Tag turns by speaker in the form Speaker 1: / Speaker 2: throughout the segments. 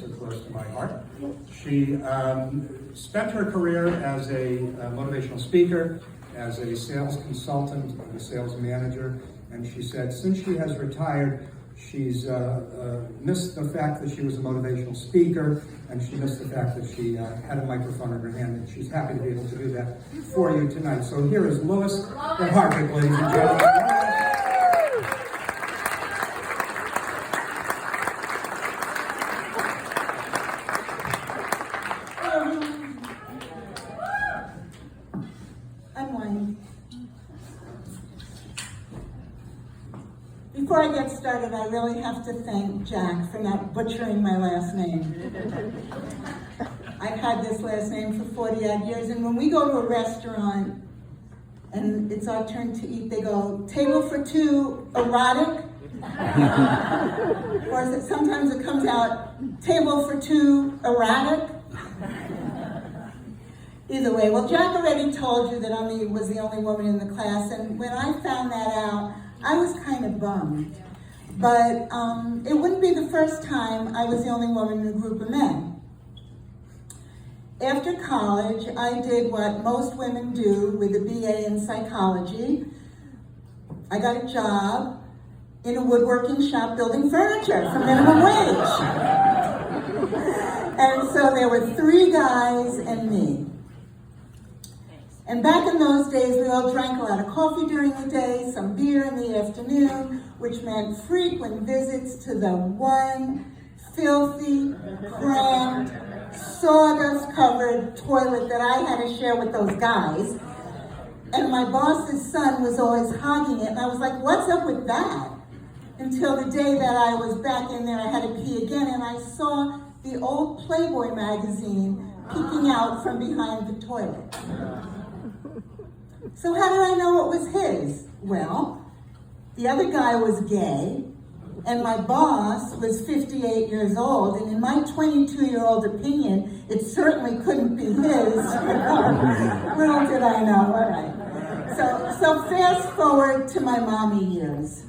Speaker 1: that are close to my heart. She spent her career as a motivational speaker, as a sales consultant, a sales manager, and she said since she has retired, she's missed the fact that she was a motivational speaker, and she missed the fact that she had a microphone in her hand, and she's happy to be able to do that for you tonight. So here is Lois from Hartwick, ladies and gentlemen.
Speaker 2: Before I get started, I really have to thank Jack for not butchering my last name. I've had this last name for 40-odd years, and when we go to a restaurant and it's our turn to eat, they go, table for two, erotic? Or is it, sometimes it comes out, table for two, erratic? Either way, well, Jack already told you that I was the only woman in the class, and when I found that out, I was kind of bummed. But it wouldn't be the first time I was the only woman in a group of men. After college, I did what most women do with a BA in psychology. I got a job in a woodworking shop building furniture for minimum wage. And so there were 3 guys and me. And back in those days, we all drank a lot of coffee during the day, some beer in the afternoon, which meant frequent visits to the one filthy, cramped, sawdust-covered toilet that I had to share with those guys. And my boss's son was always hogging it, and I was like, what's up with that? Until the day that I was back in there, I had to pee again, and I saw the old Playboy magazine peeking out from behind the toilet. So how did I know it was his? Well, the other guy was gay, and my boss was 58 years old, and in my 22-year-old opinion, it certainly couldn't be his. Little did I know, all right. So fast forward to my mommy years.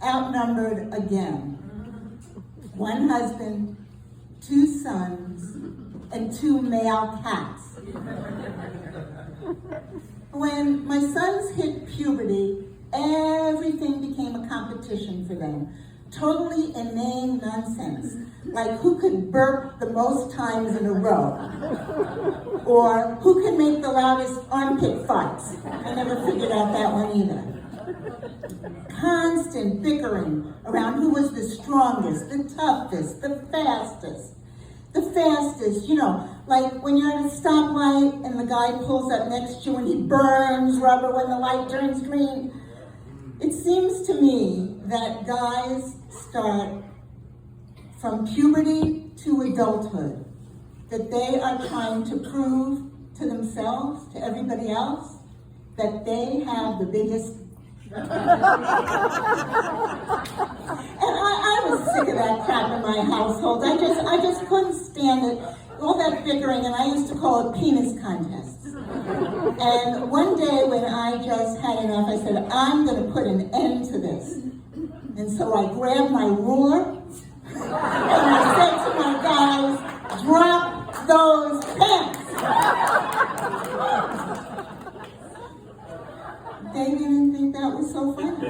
Speaker 2: Outnumbered again. 1 husband, 2 sons, and 2 male cats. When my sons hit puberty, everything became a competition for them. Totally inane nonsense, like who could burp the most times in a row, or who could make the loudest armpit farts. I never figured out that one either. Constant bickering around who was the strongest, the toughest, the fastest. The fastest, you know, like when you're at a stoplight and the guy pulls up next to you and he burns rubber when the light turns green. It seems to me that guys start from puberty to adulthood, that they are trying to prove to themselves, to everybody else, that they have the biggest. And I was sick of that crap in my household. I just couldn't stand it. All that bickering, and I used to call it penis contests. And one day when I just had enough, I said, I'm going to put an end to this. And so I grabbed my ruler, and I said to my guys, drop those pants. They didn't think that was so funny.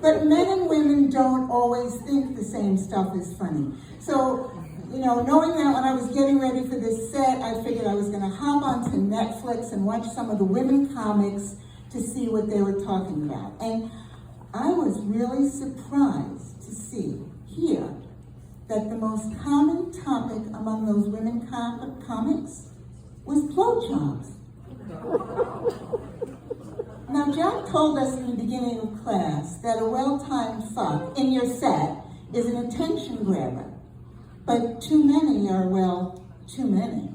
Speaker 2: But men and women don't always think the same stuff is funny. So, you know, knowing that when I was getting ready for this set, I figured I was going to hop onto Netflix and watch some of the women comics to see what they were talking about. And I was really surprised to hear that the most common topic among those women comics was blowjobs. Now, Jack told us in the beginning of class that a well-timed fuck in your set is an attention grabber. But too many are, well, too many.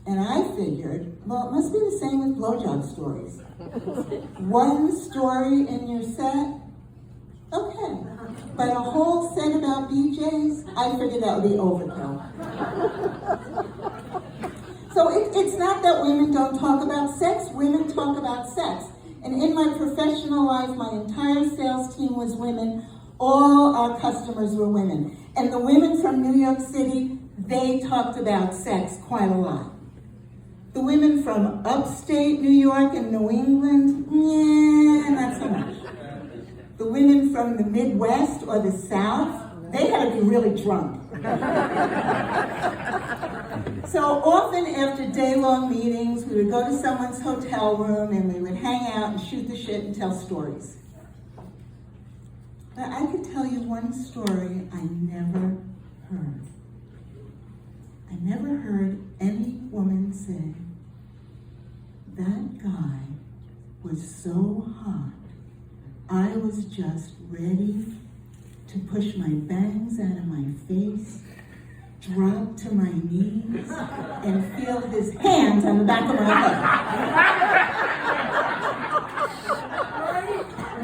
Speaker 2: And I figured, well, it must be the same with blowjob stories. 1 story in your set? Okay. But a whole set about BJs? I figured that would be overkill. So it's not that women don't talk about sex. Women talk about sex. And in my professional life, my entire sales team was women. All our customers were women. And the women from New York City, they talked about sex quite a lot. The women from upstate New York and New England, not so much. The women from the Midwest or the South, they had to be really drunk. So often after day-long meetings, we would go to someone's hotel room and we would hang out and shoot the shit and tell stories. But I could tell you one story I never heard. I never heard any woman say, that guy was so hot, I was just ready to push my bangs out of my face, drop to my knees, and feel his hands on the back of my head.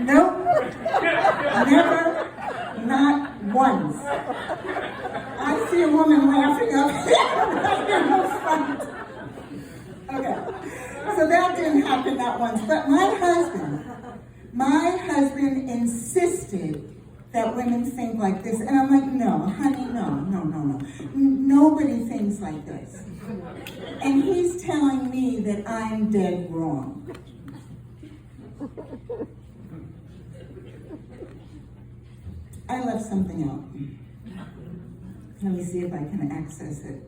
Speaker 2: Nope. Never, not once. I see a woman laughing up here in the front. Okay, so that didn't happen that once. But my husband insisted that women think like this. And I'm like, no, honey, no. Nobody thinks like this. And he's telling me that I'm dead wrong. I left something out. Let me see if I can access it.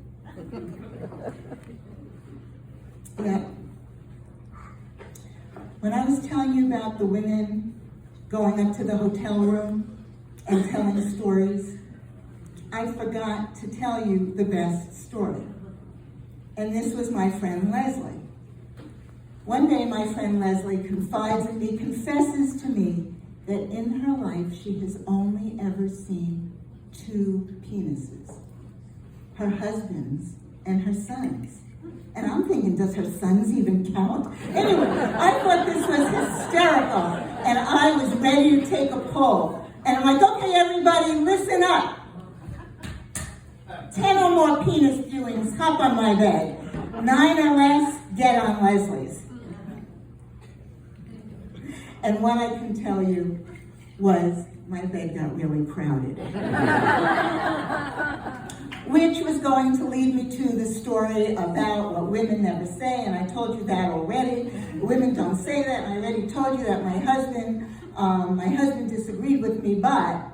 Speaker 2: Yeah. When I was telling you about the women going up to the hotel room and telling stories, I forgot to tell you the best story. And this was my friend Leslie. One day my friend Leslie confides in me, confesses to me that in her life she has only ever seen 2 penises, her husband's and her son's. And I'm thinking, does her sons even count? Anyway, I thought this was hysterical, and I was ready to take a poll. And I'm like, okay, everybody, listen up. 10 or more penis viewings, hop on my bed. 9 or less, get on Leslie's. And what I can tell you was my bed got really crowded. Which was going to lead me to the story about what women never say, and I told you that already. Women don't say that, and I already told you that my husband disagreed with me, but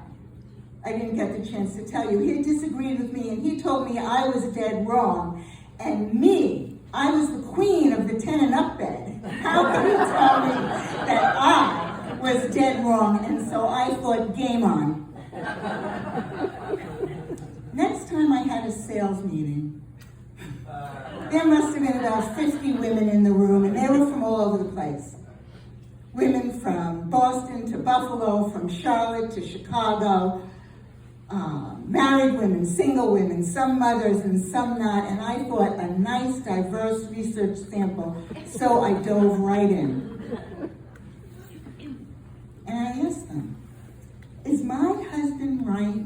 Speaker 2: I didn't get the chance to tell you. He disagreed with me, and he told me I was dead wrong, and me, I was the queen of the 10 and up bed. How could he tell me that I was dead wrong? And so I thought, game on. Next time I had a sales meeting, there must have been about 50 women in the room, and they were from all over the place. Women from Boston to Buffalo, from Charlotte to Chicago, married women, single women, some mothers and some not, and I thought a nice, diverse research sample, so I dove right in. And I asked them, is my husband right?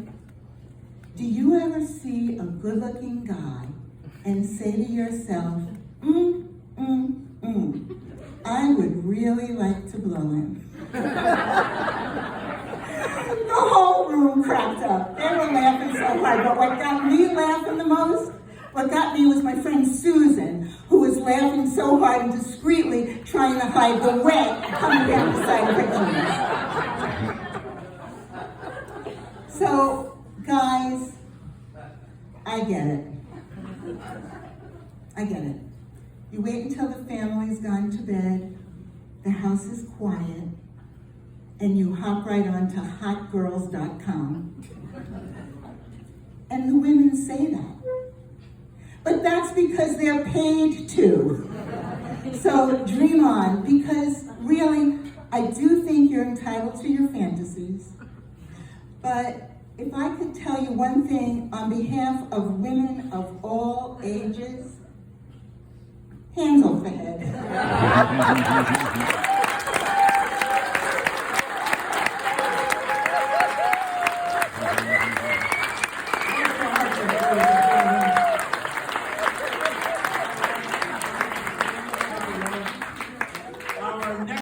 Speaker 2: Do you ever see a good-looking guy and say to yourself, I would really like to blow him? The whole room cracked up. They were laughing so hard, but what got me laughing the most, what got me was my friend Susan, who was laughing so hard and discreetly trying to hide the wet coming down the side of her jeans. So, guys, I get it. You wait until the family's gone to bed, the house is quiet, and you hop right on to hotgirls.com. And the women say that. But that's because they're paid to. So dream on, because really, I do think you're entitled to your fantasies. But if I could tell you one thing on behalf of women of all ages, hands over head.